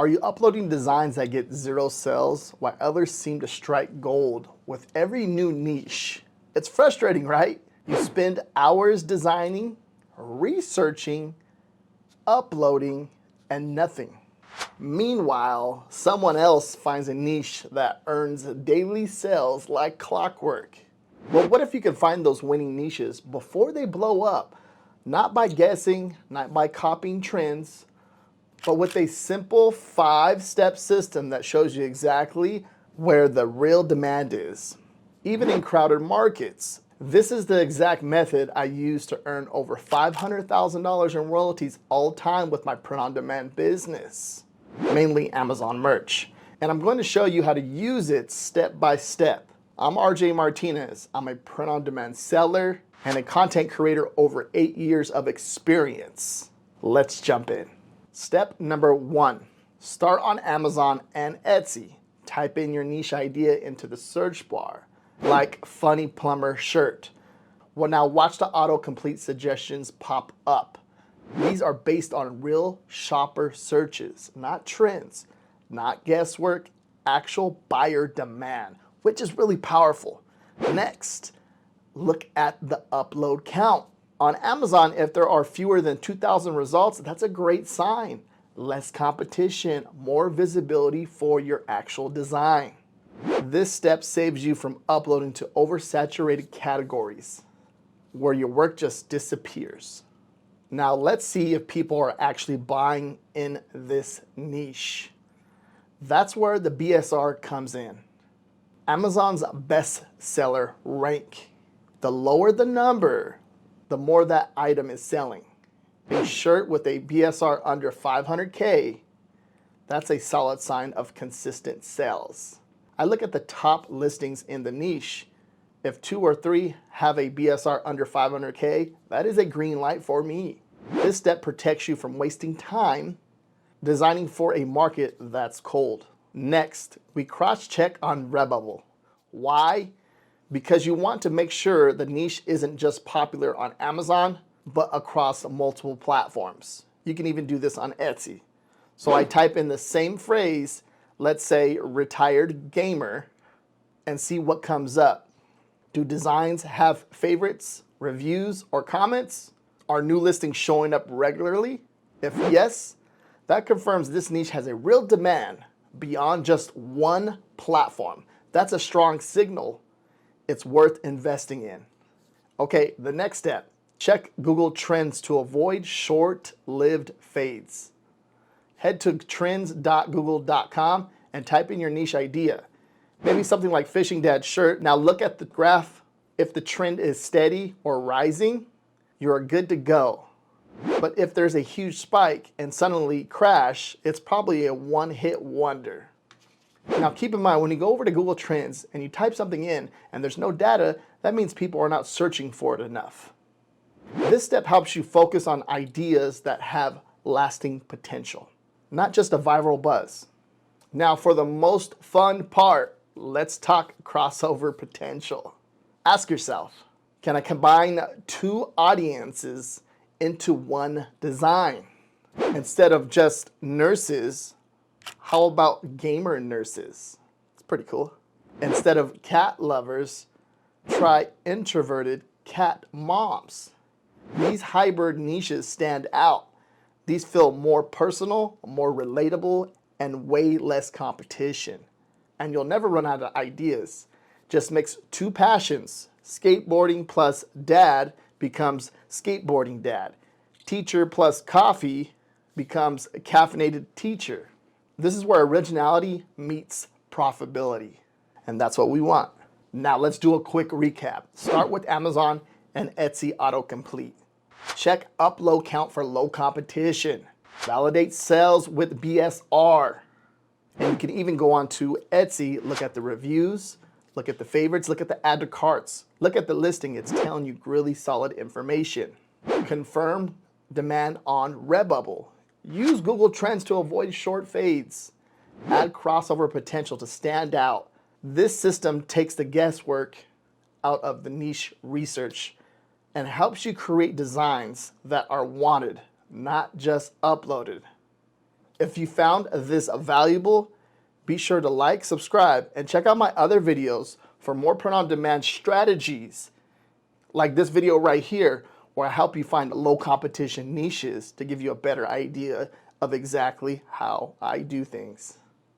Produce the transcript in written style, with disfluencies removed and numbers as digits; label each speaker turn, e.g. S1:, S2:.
S1: Are you uploading designs that get 0 sales while others seem to strike gold with every new niche? It's frustrating, right? You spend hours designing, researching, uploading, and nothing. Meanwhile, someone else finds a niche that earns daily sales like clockwork. Well, what if you could find those winning niches before they blow up? Not by guessing, not by copying trends, but with a simple 5-step system that shows you exactly where the real demand is. Even in crowded markets, this is the exact method I use to earn over $500,000 in royalties all time with my print-on-demand business, mainly Amazon merch. And I'm going to show you how to use it step by step. I'm RJ Martinez. I'm a print-on-demand seller and a content creator over 8 years of experience. Let's jump in. Step number 1, start on Amazon and Etsy. Type in your niche idea into the search bar, like funny plumber shirt. Well, now watch the autocomplete suggestions pop up. These are based on real shopper searches, not trends, not guesswork, actual buyer demand, which is really powerful. Next, look at the upload count. On Amazon, if there are fewer than 2,000 results, that's a great sign. Less competition, more visibility for your actual design. This step saves you from uploading to oversaturated categories where your work just disappears. Now let's see if people are actually buying in this niche. That's where the BSR comes in. Amazon's bestseller rank. The lower the number, the more that item is selling. A shirt with a BSR under 500K, that's a solid sign of consistent sales. I look at the top listings in the niche. If 2 or 3 have a BSR under 500K, that is a green light for me. This step protects you from wasting time designing for a market that's cold. Next, we cross-check on Redbubble. Why? Because you want to make sure the niche isn't just popular on Amazon, but across multiple platforms. You can even do this on Etsy. So I type in the same phrase, let's say retired gamer, and see what comes up. Do designs have favorites, reviews, or comments? Are new listings showing up regularly? If yes, that confirms this niche has a real demand beyond just one platform. That's a strong signal. It's worth investing in. Okay, the next step, check Google Trends to avoid short-lived fades. Head to trends.google.com and type in your niche idea. Maybe something like fishing dad shirt. Now look at the graph. If the trend is steady or rising, you're good to go. But if there's a huge spike and suddenly crash, it's probably a one-hit wonder. Now keep in mind, when you go over to Google Trends and you type something in and there's no data, that means people are not searching for it enough. This step helps you focus on ideas that have lasting potential, not just a viral buzz. Now for the most fun part, let's talk crossover potential. Ask yourself, can I combine 2 audiences into one design? Instead of just nurses, how about gamer nurses? It's pretty cool. Instead of cat lovers, try introverted cat moms. These hybrid niches stand out. These feel more personal, more relatable, and way less competition. And you'll never run out of ideas. Just mix 2 passions. Skateboarding plus dad becomes skateboarding dad. Teacher plus coffee becomes a caffeinated teacher. This is where originality meets profitability. And that's what we want. Now let's do a quick recap. Start with Amazon and Etsy autocomplete. Check upload count for low competition. Validate sales with BSR. And you can even go on to Etsy, look at the reviews, look at the favorites, look at the add to carts, look at the listing. It's telling you really solid information. Confirm demand on Redbubble. Use Google Trends to avoid short fades. Add crossover potential to stand out. This system takes the guesswork out of the niche research and helps you create designs that are wanted, not just uploaded. If you found this valuable, be sure to like, subscribe, and check out my other videos for more print-on-demand strategies like this video right here, where I help you find low competition niches to give you a better idea of exactly how I do things.